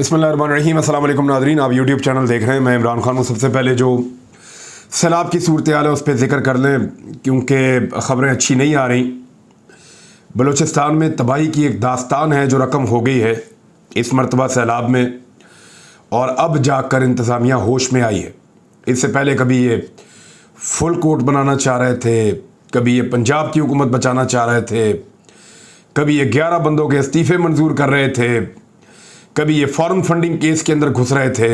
बिस्मिल्लाहिर्रहमानिर्रहीम। अस्सलाम वालेकुम नाज़रीन, आप यूट्यूब चैनल देख रहे हैं। मैं इमरान खान हूँ। सबसे पहले जो सैलाब की सूरत हाल है उस पर ज़िक्र कर लें, क्योंकि ख़बरें अच्छी नहीं आ रही। बलूचिस्तान में तबाही की एक दास्तान है जो रकम हो गई है इस मरतबा सैलाब में, और अब जाकर इंतज़ामिया होश में आई है। इससे पहले कभी ये फुल कोर्ट बनाना चाह रहे थे, कभी ये पंजाब की हुकूमत बचाना चाह रहे थे, कभी ये 11 बंदों के इस्तीफ़े मंजूर कर रहे थे, कभी ये फॉरेन फंडिंग केस के अंदर घुस रहे थे।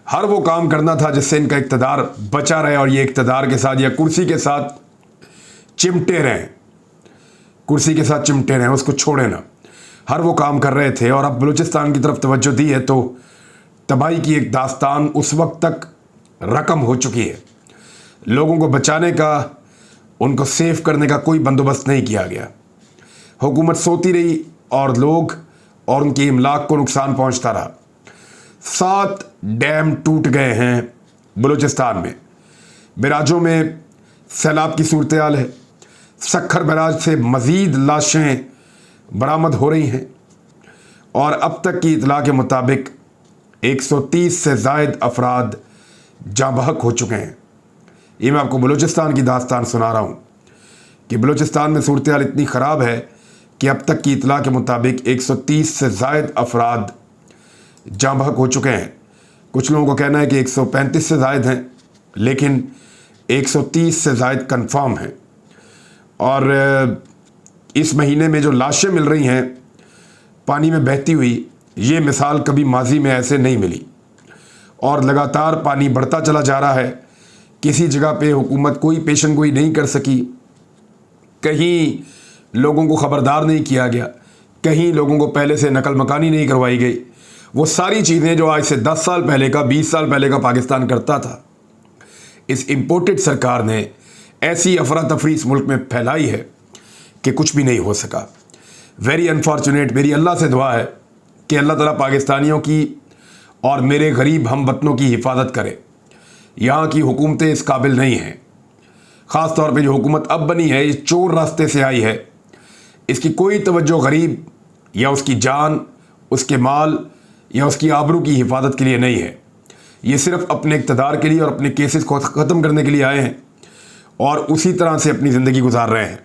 हर वो काम करना था जिससे इनका इक़्तिदार बचा रहे और ये इक़्तिदार के साथ या कुर्सी के साथ चिमटे रहें, कुर्सी के साथ चिमटे रहें, उसको छोड़े ना। हर वो काम कर रहे थे और अब बलूचिस्तान की तरफ तवज्जो दी है तो तबाही की एक दास्तान उस वक्त तक रकम हो चुकी है। लोगों को बचाने का, उनको सेव करने का कोई बंदोबस्त नहीं किया गया। हुकूमत सोती रही और लोग और उनकी इमलाक को नुकसान पहुंचता रहा। 7 डैम टूट गए हैं बलूचिस्तान में। बैराजों में सैलाब की सूरत हाल है। सक्खर बैराज से मज़ीद लाशें बरामद हो रही हैं और अब तक की इतला के मुताबिक 130 से ज़ायद अफराद जाँ बहक हो चुके हैं। ये मैं आपको बलूचिस्तान की दास्तान सुना रहा हूँ कि बलूचिस्तान में सूरत हाल इतनी ख़राब है कि अब तक की इतला के मुताबिक 130 से ज़ायद अफराद जाँ बहक हो चुके हैं। कुछ लोगों को कहना है कि 135 से ज़ायद हैं, लेकिन 130 से ज़ायद कन्फर्म हैं। और इस महीने में जो लाशें मिल रही हैं पानी में बहती हुई, ये मिसाल कभी माजी में ऐसे नहीं मिली और लगातार पानी बढ़ता चला जा रहा है। किसी जगह पे हुकूमत कोई पेशन गोई नहीं कर सकी, कहीं लोगों को ख़बरदार नहीं किया गया, कहीं लोगों को पहले से नकल मकानी नहीं करवाई गई। वो सारी चीज़ें जो आज से 10 साल पहले का, 20 साल पहले का पाकिस्तान करता था, इस इम्पोर्टेड सरकार ने ऐसी अफरा तफरी इस मुल्क में फैलाई है कि कुछ भी नहीं हो सका। Very unfortunate. मेरी अल्लाह से दुआ है कि अल्लाह ताला पाकिस्तानियों की और मेरे गरीब हम वतनों की हिफाजत करे। यहाँ की हुकूमतें इस काबिल नहीं हैं। ख़ास तौर पे जो हुकूमत अब बनी है, इस चोर रास्ते से आई है। इसकी कोई तवज्जो गरीब या उसकी जान, उसके माल या उसकी आबरू की हिफाजत के लिए नहीं है। ये सिर्फ अपने इक़्तिदार के लिए और अपने केसेस को ख़त्म करने के लिए आए हैं और उसी तरह से अपनी ज़िंदगी गुजार रहे हैं।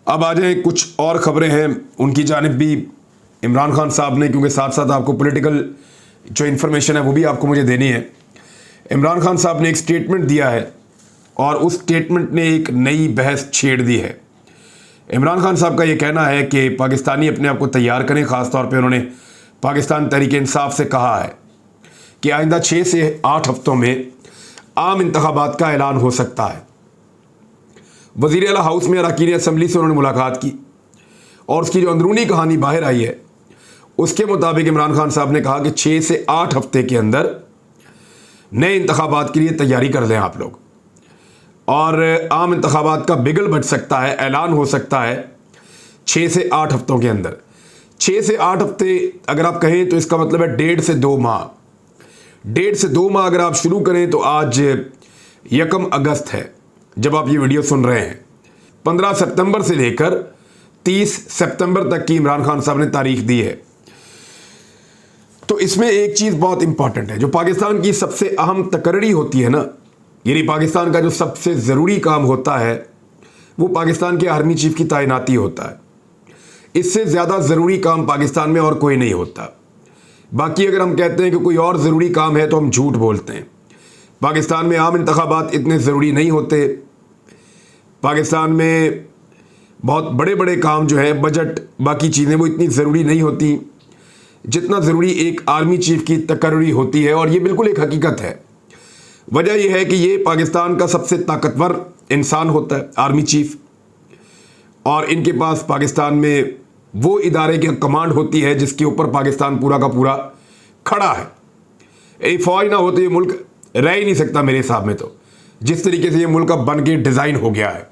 अब आ जाए कुछ और ख़बरें हैं उनकी जानिब भी इमरान खान साहब ने, क्योंकि साथ साथ आपको पॉलिटिकल जो इन्फॉर्मेशन है वो भी आपको मुझे देनी है। इमरान खान साहब ने एक स्टेटमेंट दिया है और उस स्टेटमेंट ने एक नई बहस छेड़ दी है। इमरान खान साहब का ये कहना है कि पाकिस्तानी अपने आप को तैयार करें। ख़ास तौर पे उन्होंने पाकिस्तान तहरीक इंसाफ से कहा है कि आइंदा 6 से 8 हफ्तों में आम इंतखाबात का ऐलान हो सकता है। वज़ीर आला हाउस में अरकान असम्बली से उन्होंने मुलाकात की और उसकी जो अंदरूनी कहानी बाहर आई है उसके मुताबिक इमरान खान साहब ने कहा कि 6 से 8 हफ्ते के अंदर नए इंतखाबात के लिए तैयारी कर लें आप लोग, और आम इंतखाबात का बिगल बच सकता है, ऐलान हो सकता है 6 से 8 हफ्तों के अंदर। 6 से 8 हफ्ते अगर आप कहें तो इसका मतलब है 1.5 से 2 माह। 1.5 से 2 माह अगर आप शुरू करें तो आज 1 अगस्त है जब आप ये वीडियो सुन रहे हैं। 15 सितंबर से लेकर 30 सितंबर तक की इमरान खान साहब ने तारीख दी है। तो इसमें एक चीज़ बहुत इंपॉर्टेंट है, जो पाकिस्तान की सबसे अहम तकर्री होती है ना, यानी पाकिस्तान का जो सबसे ज़रूरी काम होता है वो पाकिस्तान के आर्मी चीफ की तैनाती होता है। इससे ज़्यादा ज़रूरी काम पाकिस्तान में और कोई नहीं होता। बाकी अगर हम कहते हैं कि कोई और ज़रूरी काम है तो हम झूठ बोलते हैं। पाकिस्तान में आम इंतखाबात इतने ज़रूरी नहीं होते। पाकिस्तान में बहुत बड़े बड़े काम जो है, बजट, बाकी चीज़ें, वो इतनी ज़रूरी नहीं होती जितना ज़रूरी एक आर्मी चीफ की तकर्री होती है। और ये बिल्कुल एक हकीकत है। वजह यह है कि ये पाकिस्तान का सबसे ताकतवर इंसान होता है, आर्मी चीफ, और इनके पास पाकिस्तान में वो इदारे की कमांड होती है जिसके ऊपर पाकिस्तान पूरा का पूरा खड़ा है। ये फ़ौज ना हो तो ये मुल्क रह ही नहीं सकता मेरे हिसाब में। तो जिस तरीके से ये मुल्क अब बन के डिज़ाइन हो गया है,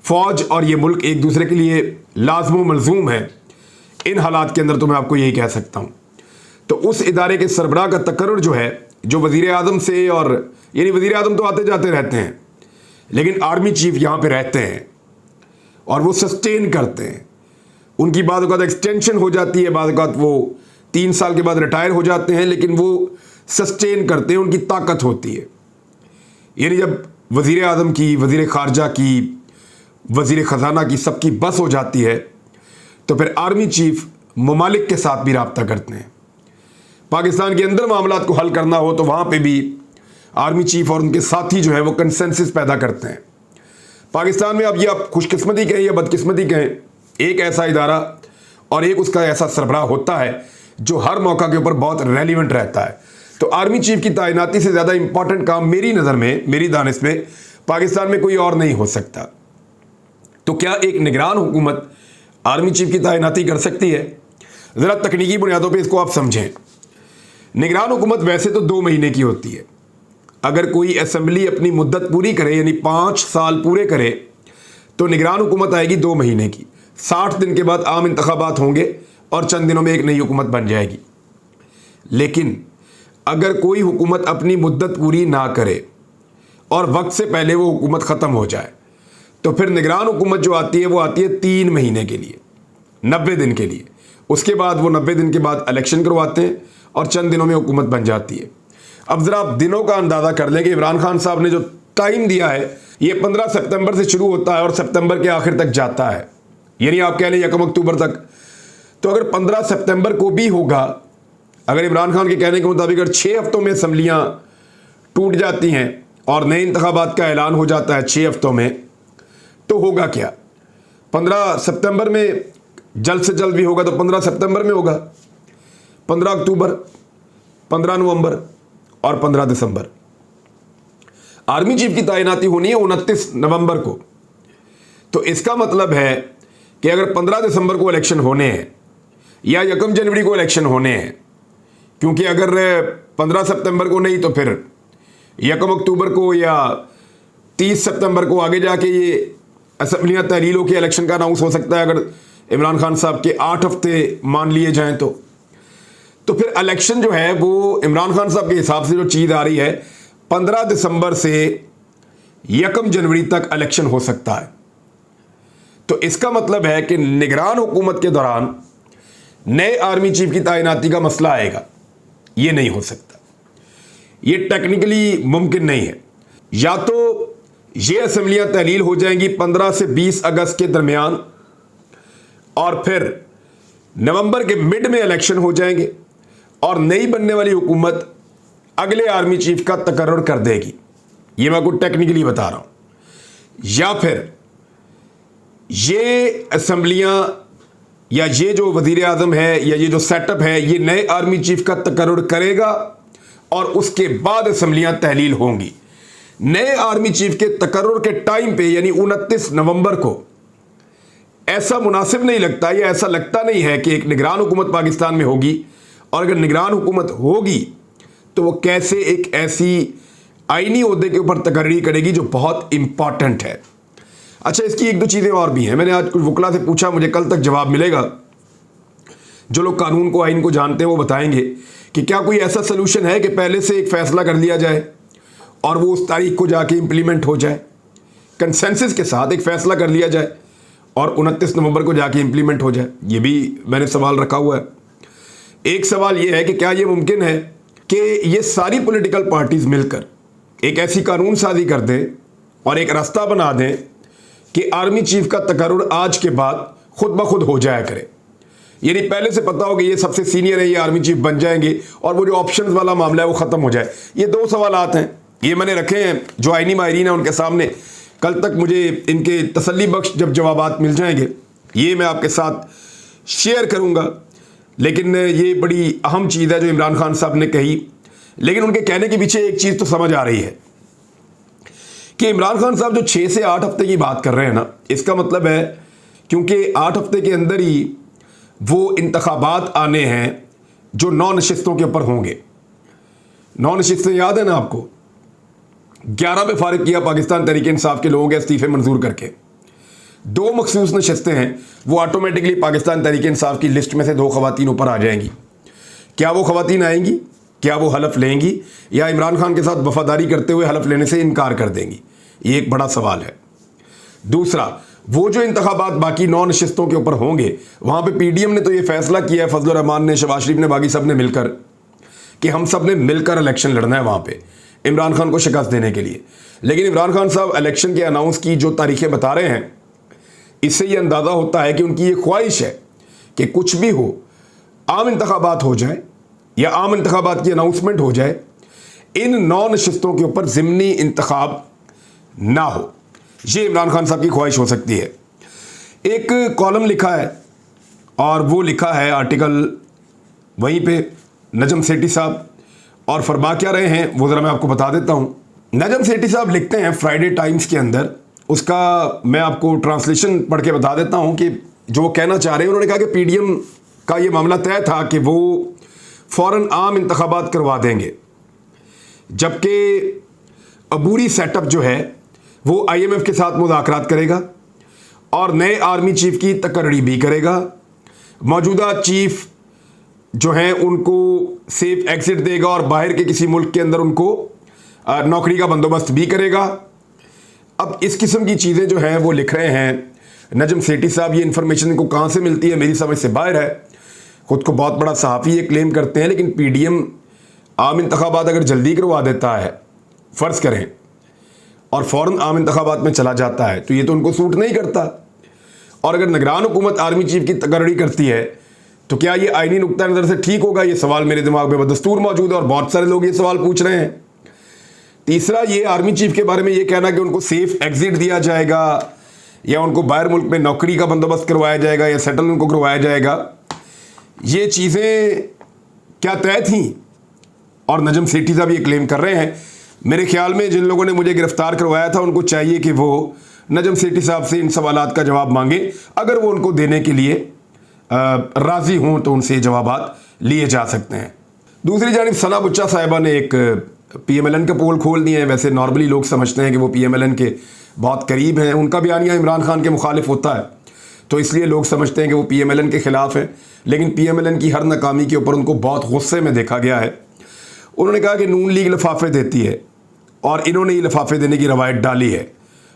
फ़ौज और ये मुल्क एक दूसरे के लिए लाज़िम मलज़ूम है। इन हालात के अंदर तो मैं आपको यही कह सकता हूँ। तो उस इदारे के सरबराह का तकर्रुर जो है, जो वज़ीर आज़म से, और यानी वज़ीर आज़म तो आते जाते रहते हैं लेकिन आर्मी चीफ यहाँ पे रहते हैं और वो सस्टेन करते हैं। उनकी बाद औक़ात एक्सटेंशन हो जाती है, बाद औक़ात वो 3 साल के बाद रिटायर हो जाते हैं, लेकिन वो सस्टेन करते हैं, उनकी ताकत होती है। यानी जब वज़ीर आज़म की, वज़ीर ख़ारजा की, वज़ीर ख़जाना की सबकी बस हो जाती है तो फिर आर्मी चीफ ममालिक के साथ भी रब्ता करते हैं। पाकिस्तान के अंदर मामलात को हल करना हो तो वहाँ पे भी आर्मी चीफ और उनके साथी जो है वो कंसेंसस पैदा करते हैं। पाकिस्तान में अब ये आप खुशकिस्मती कहें या बदकिस्मती कहें, एक ऐसा इदारा और एक उसका ऐसा सरबराह होता है जो हर मौका के ऊपर बहुत रेलिवेंट रहता है। तो आर्मी चीफ की तैनाती से ज़्यादा इंपॉर्टेंट काम मेरी नज़र में, मेरी दानिश में, पाकिस्तान में कोई और नहीं हो सकता। तो क्या एक निगरान हुकूमत आर्मी चीफ की तैनाती कर सकती है? ज़रा तकनीकी बुनियादों पे इसको आप समझें। निगरान हुकूमत वैसे तो 2 महीने की होती है। अगर कोई असेंबली अपनी मुद्दत पूरी करे, यानी 5 साल पूरे करे, तो निगरान हुकूमत आएगी 2 महीने की। 60 दिन के बाद आम इंतखाबात होंगे और चंद दिनों में एक नई हुकूमत बन जाएगी। लेकिन अगर कोई हुकूमत अपनी मुद्दत पूरी ना करे और वक्त से पहले वो हुकूमत ख़त्म हो जाए, तो फिर निगरान हुकूमत जो आती है वो आती है 3 महीने के लिए, 90 दिन के लिए। उसके बाद वो 90 दिन के बाद इलेक्शन करवाते हैं और चंद दिनों में हुकूमत बन जाती है। अब ज़रा आप दिनों का अंदाज़ा कर लें कि इमरान खान साहब ने जो टाइम दिया है ये 15 सितंबर से शुरू होता है और सितंबर के आखिर तक जाता है, यानी आप कह लें 1 अक्टूबर तक। तो अगर 15 सितंबर को भी होगा, अगर इमरान खान के कहने के मुताबिक अगर 6 हफ्तों में असम्बलियाँ टूट जाती हैं और नए इंतखाबात का ऐलान हो जाता है 6 हफ्तों में, तो होगा क्या? 15 सितंबर में जल्द से जल्द भी होगा तो 15 सितंबर में होगा, 15 अक्टूबर, 15 नवंबर और 15 दिसंबर। आर्मी चीफ की तैनाती होनी है 29 नवंबर को। तो इसका मतलब है कि अगर 15 दिसंबर को इलेक्शन होने हैं या 1 जनवरी को इलेक्शन होने हैं, क्योंकि अगर 15 सितंबर को नहीं तो फिर 1 अक्टूबर को या 30 सितंबर को आगे जाके ये असम्बलियाँ तहलील होकर इलेक्शन का अनाउंस हो सकता है, अगर इमरान खान साहब के 8 हफ्ते मान लिए जाएं तो फिर इलेक्शन जो है वो इमरान खान साहब के हिसाब से जो चीज़ आ रही है 15 दिसंबर से 1 जनवरी तक इलेक्शन हो सकता है। तो इसका मतलब है कि निगरान हुकूमत के दौरान नए आर्मी चीफ की तैनाती का मसला आएगा, ये नहीं हो सकता, ये टेक्निकली मुमकिन नहीं है। या तो ये असम्बलियाँ तहलील हो जाएंगी 15 से 20 अगस्त के दरमियान और फिर नवंबर के मिड में इलेक्शन हो जाएंगे और नई बनने वाली हुकूमत अगले आर्मी चीफ का तकर्रुर कर देगी, ये मैं आपको टेक्निकली बता रहा हूँ। या फिर ये असम्बलियाँ या ये जो वज़ीर आज़म है या ये जो सेटअप है ये नए आर्मी चीफ का तकर्रुर करेगा और उसके बाद असम्बलियाँ तहलील होंगी। नए आर्मी चीफ के तकर्रुर के टाइम पे यानी 29 नवंबर को ऐसा मुनासिब नहीं लगता या ऐसा लगता नहीं है कि एक निगरान हुकूमत पाकिस्तान में होगी, और अगर निगरान हुकूमत होगी तो वो कैसे एक ऐसी आईनी ओहदे के ऊपर तकर्री करेगी जो बहुत इंपॉर्टेंट है। अच्छा, इसकी 1-2 चीज़ें और भी हैं। मैंने आज कुछ वकला से पूछा, मुझे कल तक जवाब मिलेगा। जो लोग कानून को, आइन को जानते हैं वो बताएंगे कि क्या कोई ऐसा सलूशन है कि पहले से एक फ़ैसला कर लिया जाए और वो उस तारीख को जाके इम्प्लीमेंट हो जाए, कंसेंसस के साथ एक फ़ैसला कर लिया जाए और 29 नवंबर को जाके इम्प्लीमेंट हो जाए। ये भी मैंने सवाल रखा हुआ है। एक सवाल ये है कि क्या ये मुमकिन है कि ये सारी पॉलिटिकल पार्टीज़ मिलकर एक ऐसी कानून साजी कर दें और एक रास्ता बना दें कि आर्मी चीफ का तकर्रुर आज के बाद खुद ब खुद हो जाया करे, यानी पहले से पता हो कि ये सबसे सीनियर है, ये आर्मी चीफ बन जाएंगे और वो जो ऑप्शंस वाला मामला है वो ख़त्म हो जाए। ये 2 सवालात हैं, ये मैंने रखे हैं जो आईनी माहिरीन है उनके सामने। कल तक मुझे इनके तसल्ली बख्श जब जवाबात मिल जाएंगे ये मैं आपके साथ शेयर करूँगा। लेकिन ये बड़ी अहम चीज़ है जो इमरान खान साहब ने कही, लेकिन उनके कहने के पीछे एक चीज़ तो समझ आ रही है कि इमरान खान साहब जो 6 से 8 हफ्ते की बात कर रहे हैं ना, इसका मतलब है क्योंकि 8 हफ्ते के अंदर ही वो इंतखाबात आने हैं जो 9 नशिस्तों के ऊपर होंगे। 9 नशिस्तें याद है ना आपको? 11 पे फारिग किया पाकिस्तान तहरीक इंसाफ के लोगों के इस्तीफे मंजूर करके। 2 मखसूस नशिस्तें हैं, वो ऑटोमेटिकली पाकिस्तान तहरीक इंसाफ की लिस्ट में से 2 खवातीन ऊपर आ जाएंगी। क्या वो खवातीन आएंगी? क्या वो हलफ लेंगी या इमरान खान के साथ वफादारी करते हुए हलफ लेने से इनकार कर देंगी? ये एक बड़ा सवाल है। दूसरा, वो जो इंतखाबात बाकी 9 नशिस्तों के ऊपर होंगे, वहाँ पे पीडीएम ने तो ये फैसला किया है, फजलुर रहमान ने, शहबाज शरीफ ने, बाकी सब ने मिलकर, कि हम सब ने मिलकर इलेक्शन लड़ना है वहाँ पे इमरान खान को शिकस्त देने के लिए। लेकिन इमरान खान साहब इलेक्शन के अनाउंस की जो तारीखें बता रहे हैं, इससे ये अंदाज़ा होता है कि उनकी ये ख्वाहिश है कि कुछ भी हो, आम इंतखाबात हो जाए या आम इंतखाबात की अनाउंसमेंट हो जाए, इन 9 नशिस्तों के ऊपर ज़िमनी इंतखाब ना हो। ये इमरान खान साहब की ख्वाहिश हो सकती है। एक कॉलम लिखा है और वो लिखा है आर्टिकल वहीं पे नजम सेठी साहब, और फरमा क्या रहे हैं वो ज़रा मैं आपको बता देता हूँ। नजम सेठी साहब लिखते हैं फ्राइडे टाइम्स के अंदर, उसका मैं आपको ट्रांसलेशन पढ़ के बता देता हूँ कि जो वो कहना चाह रहे हैं। उन्होंने कहा कि पीडीएम का ये मामला तय था कि वो फ़ौरन आम इंतखाबात करवा देंगे, जबकि अबूरी सेटअप जो है वो आईएमएफ के साथ मुज़ाकरात करेगा और नए आर्मी चीफ की तकर्री भी करेगा। मौजूदा चीफ जो हैं उनको सेफ एग्जिट देगा और बाहर के किसी मुल्क के अंदर उनको नौकरी का बंदोबस्त भी करेगा। अब इस किस्म की चीज़ें जो हैं वो लिख रहे हैं नजम सेठी साहब। ये इन्फॉर्मेशन इनको कहाँ से मिलती है मेरी समझ से बाहर है। ख़ुद को बहुत बड़ा सहाफ़ी ये क्लेम करते हैं, लेकिन पीडीएम आम इंतखाबात अगर जल्दी करवा देता है, फ़र्ज़ करें, और फ़ौरन आम इंतखाबात में चला जाता है, तो ये तो उनको सूट नहीं करता। और अगर निगरान हुकूमत आर्मी चीफ की तकर्री करती है तो क्या ये आईनी नुक्ता नज़र से ठीक होगा? ये सवाल मेरे दिमाग में बदस्तूर मौजूद है और बहुत सारे लोग ये सवाल पूछ रहे हैं। तीसरा, ये आर्मी चीफ के बारे में ये कहना कि उनको सेफ एग्जिट दिया जाएगा या उनको बाहर मुल्क में नौकरी का बंदोबस्त करवाया जाएगा या सेटल उनको करवाया जाएगा, ये चीज़ें क्या तय थीं? और नजम सेठी साहब ये क्लेम कर रहे हैं। मेरे ख्याल में जिन लोगों ने मुझे गिरफ्तार करवाया था उनको चाहिए कि वो नजम सेठी साहब से इन सवालात का जवाब मांगे। अगर वो उनको देने के लिए राज़ी हों तो उनसे जवाबात लिए जा सकते हैं। दूसरी जानिब सना बुच्चा साहिबा ने एक पीएमएलएन का पोल खोल दिए हैं। वैसे नॉर्मली लोग समझते हैं कि वो पीएमएलएन के बहुत करीब हैं, उनका बयानिया इमरान खान के मुखालिफ होता है, तो इसलिए लोग समझते हैं कि वो पीएमएलएन के ख़िलाफ़ हैं। लेकिन पीएमएलएन की हर नाकामी के ऊपर उनको बहुत गुस्से में देखा गया है। उन्होंने कहा कि नून लीग लिफाफे देती है और इन्होंने ये लिफाफे देने की रवायत डाली है,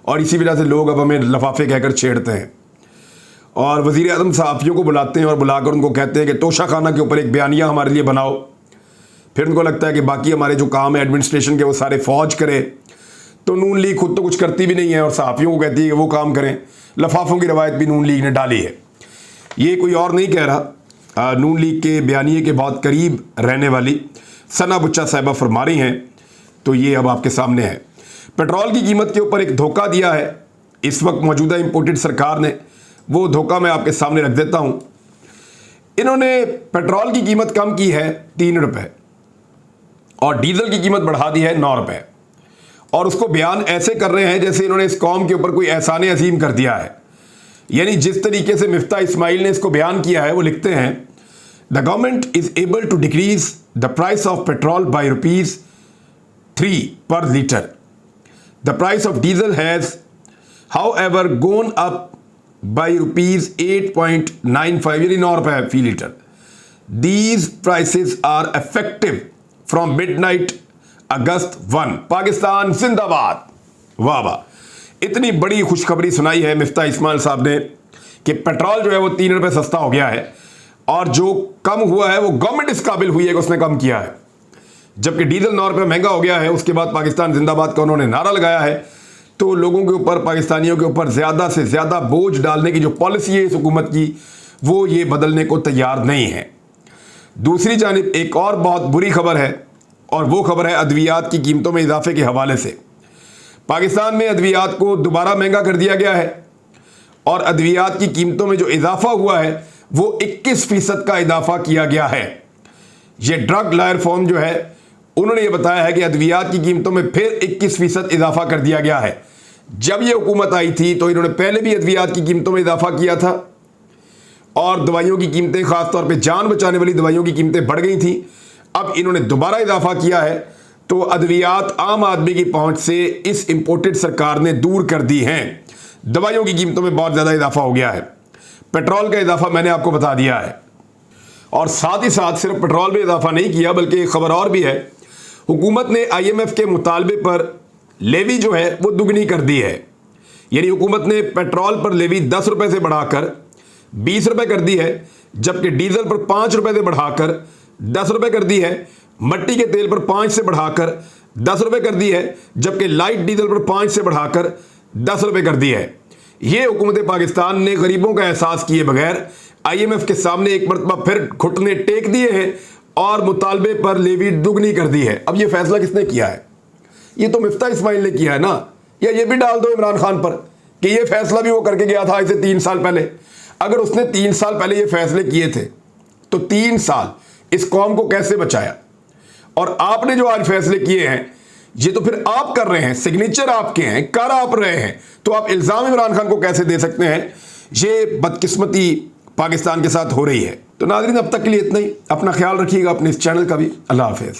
और इसी वजह से लोग अब हमें लिफाफे कहकर छेड़ते हैं। और वज़ीर आज़म सहाफ़ियों को बुलाते हैं और बुलाकर उनको कहते हैं कि तोशा खाना के ऊपर एक बयानिया हमारे लिए बनाओ। फिर उनको लगता है कि बाकी हमारे जो काम है एडमिनिस्ट्रेशन के वो सारे फ़ौज करे, तो नून लीग खुद तो कुछ करती भी नहीं है और सहाफ़ियों को कहती है कि वो काम करें। लिफाफों की रवायत भी नून लीग ने डाली है। ये कोई और नहीं कह रहा, नून लीग के बयानिए के बहुत करीब रहने वाली सना बुच्चा साहिबा फरमा रही हैं। तो ये अब आपके सामने है। पेट्रोल की कीमत के ऊपर एक धोखा दिया है इस वक्त मौजूदा इंपोर्टेड सरकार ने। वो धोखा मैं आपके सामने रख देता हूँ। इन्होंने पेट्रोल की कीमत कम की है 3 रुपये और डीजल की कीमत बढ़ा दी है 9 रुपये, और उसको बयान ऐसे कर रहे हैं जैसे इन्होंने इस कौम के ऊपर कोई एहसान अजीम कर दिया है। यानी जिस तरीके से मिफ्ता इस्माइल ने इसको बयान किया है, वो लिखते हैं the government is able to decrease the price of petrol by ₹3 per liter. The price of diesel has, however, gone up by ₹8.95, यानी 9 रुपये फी litre. These prices are effective from midnight August 1. Pakistan जिंदाबाद। वाह वाह, इतनी बड़ी खुशखबरी सुनाई है मिफ्ता इस्माइल साहब ने कि पेट्रोल जो है वो 3 रुपये सस्ता हो गया है, और जो कम हुआ है वो गवर्नमेंट इस काबिल हुई है कि उसने कम किया है। जबकि डीजल 9 रुपये महंगा हो गया है, उसके बाद पाकिस्तान जिंदाबाद का उन्होंने नारा लगाया है। तो लोगों के ऊपर, पाकिस्तानियों के ऊपर ज़्यादा से ज़्यादा बोझ डालने की जो पॉलिसी है इस हुकूमत की, वो ये बदलने को तैयार नहीं है। दूसरी जानिब एक और बहुत बुरी खबर है, और वो खबर है अद्वियात की कीमतों में इजाफे के हवाले से। पाकिस्तान में अद्वियात को दोबारा महंगा कर दिया गया है, और अद्वियात की कीमतों में जो इजाफा हुआ है वो 21% का इजाफा किया गया है। ये ड्रग लॉयर फॉर्म जो है उन्होंने ये बताया है कि अद्वियात की कीमतों में फिर 21% इजाफा कर दिया गया है। जब ये हुकूमत आई थी तो इन्होंने पहले भी अद्वियात की कीमतों में इजाफा किया था, और दवाइयों की कीमतें, खासतौर पे जान बचाने वाली दवाइयों की कीमतें बढ़ गई थी। अब इन्होंने दोबारा इजाफा किया है, तो अद्वियात आम आदमी की पहुंच से इस इंपोर्टेड सरकार ने दूर कर दी हैं। दवाइयों की कीमतों में बहुत ज़्यादा इजाफा हो गया है। पेट्रोल का इजाफा मैंने आपको बता दिया है, और साथ ही साथ सिर्फ पेट्रोल में इजाफा नहीं किया, बल्कि एक खबर और भी है। हुकूमत ने आईएमएफ के मुतालबे पर लेवी जो है वो दुगनी कर दी है। यानी हुकूमत ने पेट्रोल पर लेवी 10 रुपए से बढ़ाकर 20 रुपए कर दी है, जबकि डीजल पर 5 रुपए से बढ़ाकर 10 रुपए कर दी है, मट्टी के तेल पर 5 से बढ़ाकर 10 रुपए कर दी है, जबकि लाइट डीजल पर 5 से बढ़ाकर 10 रुपए कर दी है। यह हुकूमत पाकिस्तान ने गरीबों का एहसास किए बगैर IMF के सामने एक मरतबा फिर घुटने टेक दिए हैं और मुतालबे पर लेवी दुगनी कर दी है। अब यह फैसला किसने किया है? ये तो मिफ्ता इस्माइल ने किया है ना। या ये भी डाल दो इमरान खान पर कि ये फैसला भी वो करके गया था आज से 3 साल पहले। अगर उसने 3 साल पहले ये फैसले किए थे तो 3 साल इस कौम को कैसे बचाया? और आपने जो आज फैसले किए हैं ये तो फिर आप कर रहे हैं, सिग्नेचर आपके हैं, कर आप रहे हैं, तो आप इल्जाम इमरान खान को कैसे दे सकते हैं? ये बदकिस्मती पाकिस्तान के साथ हो रही है। तो नाज़रीन, अब तक के लिए इतना ही। अपना ख्याल रखिएगा, अपने इस चैनल का भी। अल्लाह हाफिज़।